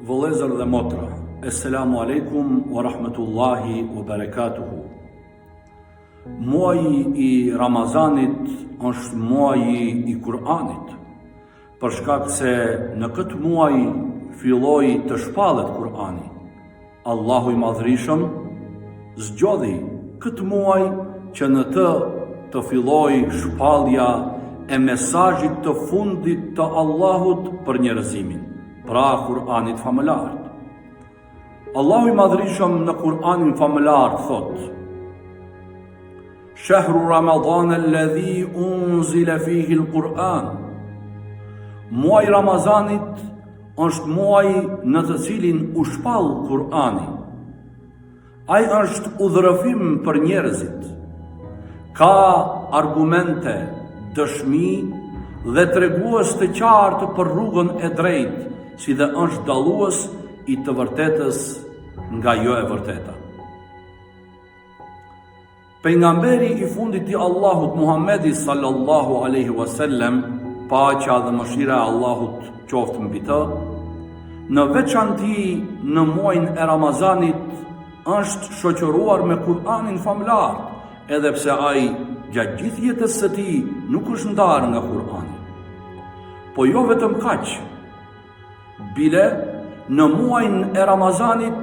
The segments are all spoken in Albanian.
Vëllezër dhe motra, Esselamu alaikum wa rahmetullahi wa barakatuhu. Muaji i Ramazanit është muaji i Kur'anit, për shkak se në këtë muaj filloi të shpallet Kur'ani. Allahu i Madhrishëm zgjodhi këtë muaj që në të filloi shpallja e mesazhit të fundit të Allahut për njerëzimin, pra Kur'anit famëlar. Allahu i Madhrishëm në Kur'anin famëlar thot: Shahru Ramadan alladhi unzila fihi al-Qur'an. Muaji Ramazanit është muaji në të cilin u shpall Kur'ani. Ai është udhërëfim për njerëzit. Ka argumente, dëshmi dhe tregues të qartë për rrugën e drejtë, si dhe është dallues i të vërtetës nga jo e vërteta. Pejgamberi i fundit i Allahut Muhammedi sallallahu alaihi wasallam, paqja dhe mëshira e Allahut qoftë mbi të, në veçanti në muajin e Ramazanit është shoqëruar me Kur'anin famëlar, edhe pse ai gjatë gjithë jetës së tij nuk është ndarë nga Kur'ani. Po jo vetëm kaq, bile në muajin e Ramazanit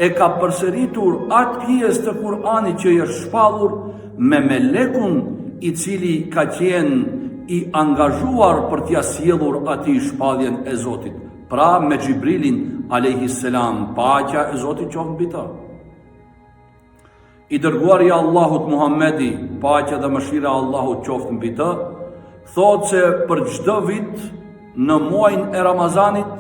e ka përsëritur atë pjesë të Kur'anit që është shpallur me melekun i cili ka qenë i angazhuar për t'ia sjellur atij shpalljen e Zotit, pra me Xhibrilin alayhis salam, paqja e Zotit qoftë mbi të. I dërguari i Allahut Muhammedi, paqja dhe mëshira e Allahut qoftë mbi të, thotë se për çdo vit në muajin e Ramazanit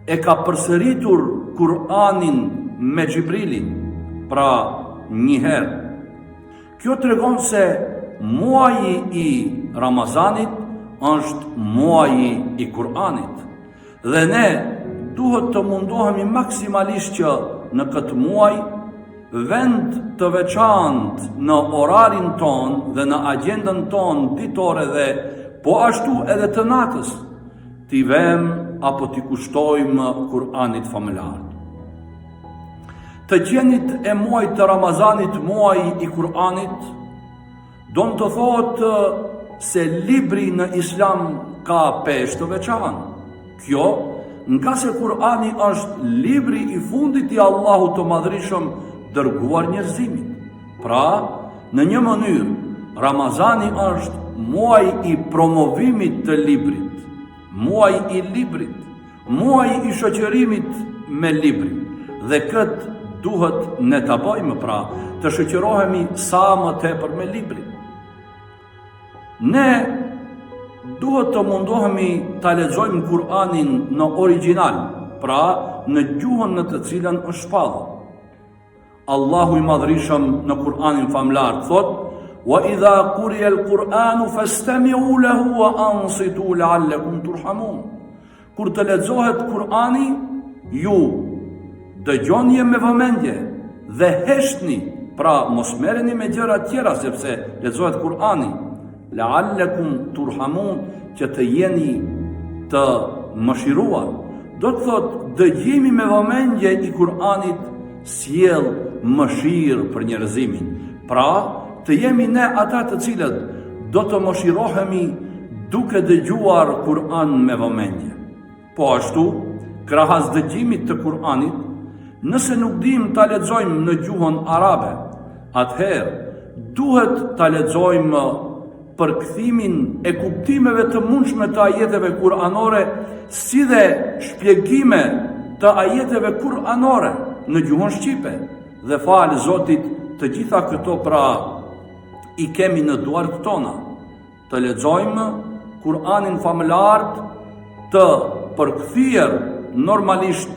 e ka përsëritur Kur'anin me Xhibrilin, pra një herë. Kjo tregon se muaji i Ramazanit është muaji i Kur'anit, dhe ne duhet të mundohemi maksimalisht që në këtë muaj vend të veçantë në orarin ton dhe në agjendën ton ditore dhe po ashtu edhe të natës t'i vëmë apo t'i kushtojmë Kur'anit famëlar. Të qenit e muajit të Ramazanit muaji i Kur'anit do të thotë se libri në Islam ka peshë të veçantë. Kjo nga se Kur'ani është libri i fundit i Allahut të Madhrishëm dërguar njerëzimit. Pra, në një mënyrë, Ramazani është muaj i promovimit të librit, muaj i librit, muaj i shoqërimit me librin. Dhe këtë duhet ne ta bëjmë, pra, të shoqërohemi sa më tepër me librin. Ne duhet të mundohemi ta lexojmë Kur'anin në origjinal, pra në gjuhën në të cilën është shpallur. Allahu i Madhrishëm në Kur'anin famëlar thot: "Wa idha quriya al-Qur'anu fastami'u lahu wa ansitu la'allakum turhamun." Kur të lexohet Kur'ani, ju dëgjoni me vëmendje dhe heshtni, pra mos merreni me gjëra të tjera sepse lexohet Kur'ani, la'allakum turhamun, që të jeni të mëshiruar. Do të thotë dëgjimi me vëmendje i Kur'anit sjell mëshirë për njerëzimin. Pra, të jemi ne ata të cilët do të mëshirohemi duke dëgjuar Kur'an me vëmendje. Po ashtu, krahas dëgjimit të Kur'anit, nëse nuk dim ta lexojmë në gjuhën arabe, atëherë duhet ta lexojmë përkthimin e kuptimeve të mundshme të ajeteve kuranore, si dhe shpjegime të ajeteve kuranore në gjuhën shqipe. Dhe falë Zotit, të gjitha këto pra i kemi në duart tona. Të lexojmë Kur'anin famëlar, të përkthyer normalisht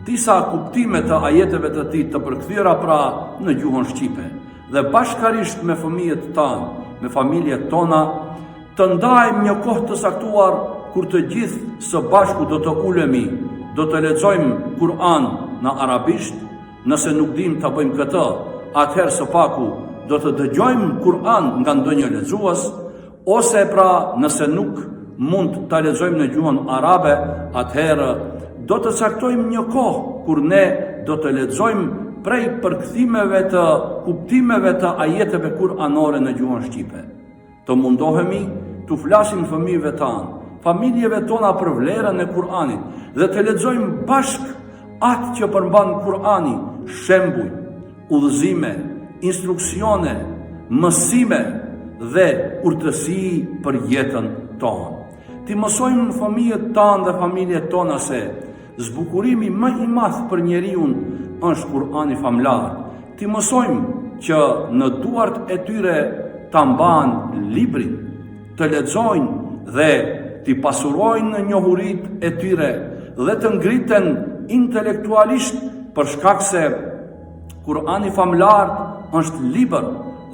disa kuptime të ajeteve të tij të përkthyera pra në gjuhën shqipe. Dhe bashkarisht me fëmijët tanë, me familjet tona, të ndajmë një kohë të saktuar kur të gjithë së bashku do të ulemi, do të lexojmë Kur'an në arabisht. Nëse nuk dim të bëjmë këtë, atëherë së paku do të dëgjojmë Kur'an nga ndonjë lexues, ose pra nëse nuk mund të lexojmë në gjuhën arabe, atëherë do të caktojmë një kohë kur ne do të lexojmë prej përkthimeve të kuptimeve të ajeteve kuranore në gjuhën shqipe. Të mundohemi të flasim fëmijëve tanë, familjeve tona për vlerën e Kur'anit dhe të lexojmë bashk atë që përmban Kur'ani, shembuj, udhëzime, instruksione, mësime dhe urtësi për jetën tonë. Ti mësojmë fëmijët tanë dhe familjet tona se zbukurimi më i madh për njeriu është Kur'ani famlar. Ti mësojmë që në duart e tyre ta mbanë librin, të lexojnë dhe t'i pasurojnë njohuritë e tyre dhe të ngriten intelektualisht, për shkak se Kur'ani famlar është libër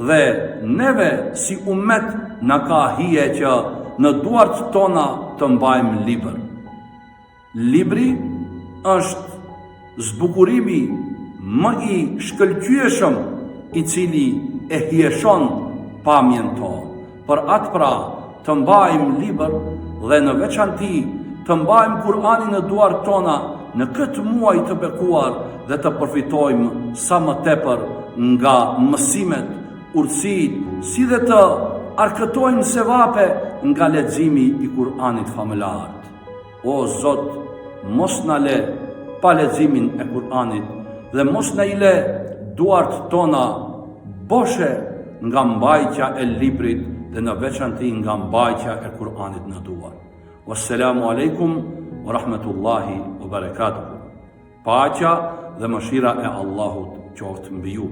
dhe neve si ummet na ka hije që në duart tona të mbajmë libër. Libri është zbukurimi më i shkëlqyeshëm i cili e hieshon pamjen tonë. Për atë pra të mbajmë libër dhe në veçanti të mbajmë Kur'anin në duart tona në këtë muaj të bekuar dhe të përfitojmë sa më tepër nga mësimet, urtësitë, si dhe të arkëtojmë sevape nga leximi i Kur'anit famlar. O Zot, mos na le pa leximin e Kur'anit dhe mos na i le duart tona boshe nga mbajtja e librit dhe në veçanti nga mbajtja e Kur'anit në duar. Wassalamu alaikum wa rahmatullahi wa barakatuh. Paqja dhe mëshira e Allahut qoftë mbi ju.